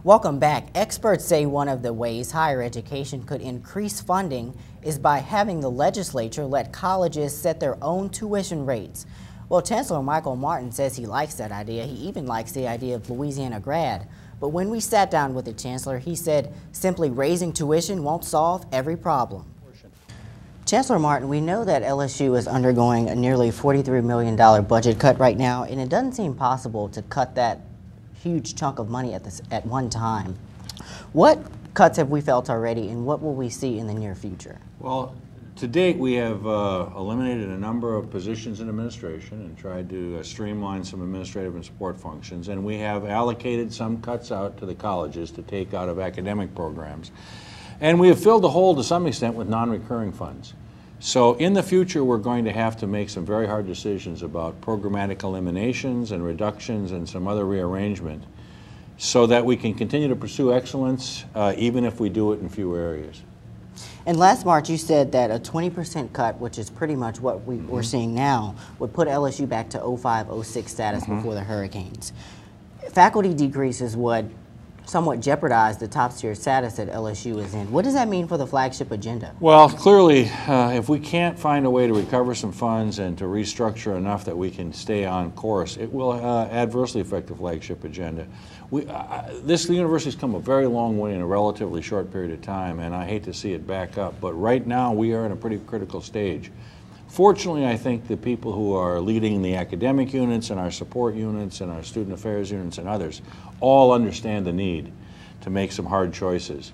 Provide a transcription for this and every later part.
Welcome back. Experts say one of the ways higher education could increase funding is by having the legislature let colleges set their own tuition rates. Well, Chancellor Michael Martin says he likes that idea. He even likes the idea of Louisiana grad. But when we sat down with the Chancellor, he said simply raising tuition won't solve every problem. Chancellor Martin, we know that LSU is undergoing a nearly $43 million budget cut right now, and it doesn't seem possible to cut that huge chunk of money at one time. What cuts have we felt already, and what will we see in the near future? Well, to date, we have eliminated a number of positions in administration and tried to streamline some administrative and support functions, and we have allocated some cuts out to the colleges to take out of academic programs. And we have filled the hole to some extent with non-recurring funds. So in the future, we're going to have to make some very hard decisions about programmatic eliminations and reductions and some other rearrangement so that we can continue to pursue excellence even if we do it in few areas. And last March, you said that a 20% cut, which is pretty much what we're seeing now, would put LSU back to 05-06 status before the hurricanes. Faculty decreases would somewhat jeopardize the top-tier status that LSU is in. What does that mean for the flagship agenda? Well, clearly, if we can't find a way to recover some funds and to restructure enough that we can stay on course, it will adversely affect the flagship agenda. This university has come a very long way in a relatively short period of time, and I hate to see it back up, but right now we are in a pretty critical stage. Fortunately, I think the people who are leading the academic units and our support units and our student affairs units and others all understand the need to make some hard choices.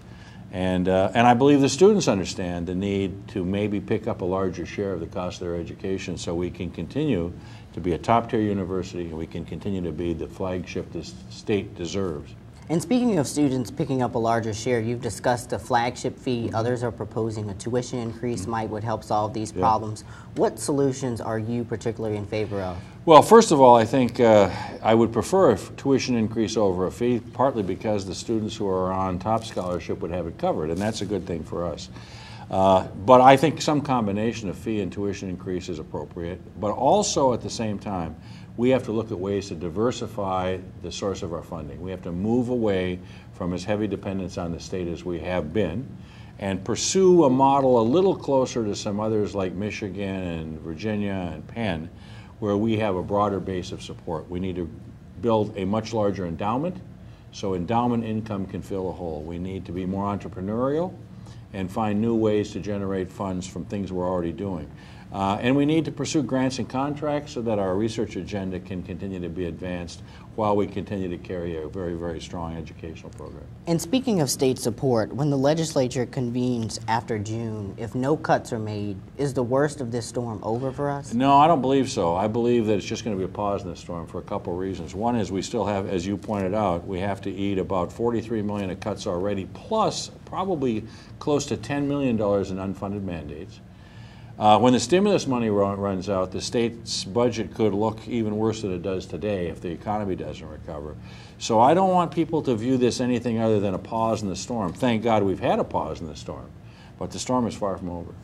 And I believe the students understand the need to maybe pick up a larger share of the cost of their education so we can continue to be a top-tier university and we can continue to be the flagship this state deserves. And speaking of students picking up a larger share, you've discussed a flagship fee. Others are proposing a tuition increase would help solve these problems. What solutions are you particularly in favor of? Well, first of all, I think I would prefer a tuition increase over a fee, partly because the students who are on top scholarship would have it covered, and that's a good thing for us. But I think some combination of fee and tuition increase is appropriate, but also at the same time, we have to look at ways to diversify the source of our funding. We have to move away from as heavy dependence on the state as we have been and pursue a model a little closer to some others like Michigan and Virginia and Penn, where we have a broader base of support. We need to build a much larger endowment so endowment income can fill a hole. We need to be more entrepreneurial and find new ways to generate funds from things we're already doing. And we need to pursue grants and contracts so that our research agenda can continue to be advanced while we continue to carry a very, very strong educational program. And speaking of state support, when the legislature convenes after June, if no cuts are made, is the worst of this storm over for us? No, I don't believe so. I believe that it's just going to be a pause in the storm for a couple of reasons. One is we still have, as you pointed out, we have to eat about $43 million of cuts already, plus probably close to $10 million in unfunded mandates. When the stimulus money runs out, the state's budget could look even worse than it does today if the economy doesn't recover. So I don't want people to view this anything other than a pause in the storm. Thank God we've had a pause in the storm, but the storm is far from over.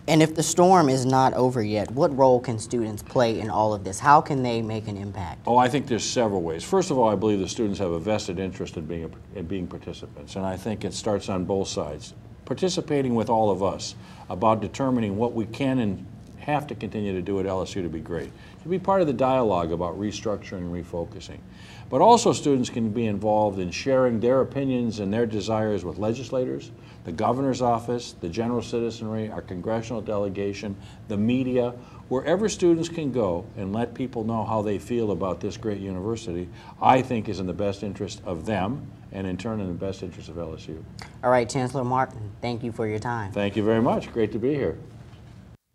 And if the storm is not over yet, what role can students play in all of this? How can they make an impact? Oh, I think there's several ways. First of all, I believe the students have a vested interest in being participants, and I think it starts on both sides. Participating with all of us about determining what we can and have to continue to do at LSU to be great, to be part of the dialogue about restructuring and refocusing. But also students can be involved in sharing their opinions and their desires with legislators, the governor's office, the general citizenry, our congressional delegation, the media, wherever students can go and let people know how they feel about this great university, I think is in the best interest of them and in turn in the best interest of LSU. All right, Chancellor Martin, thank you for your time. Thank you very much. Great to be here.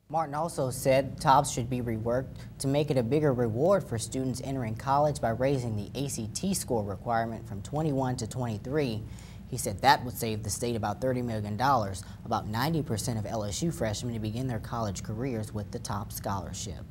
Martin also said TOPS should be reworked to make it a bigger reward for students entering college by raising the ACT score requirement from 21 to 23. He said that would save the state about $30 million, about 90% of LSU freshmen to begin their college careers with the TOPS scholarship.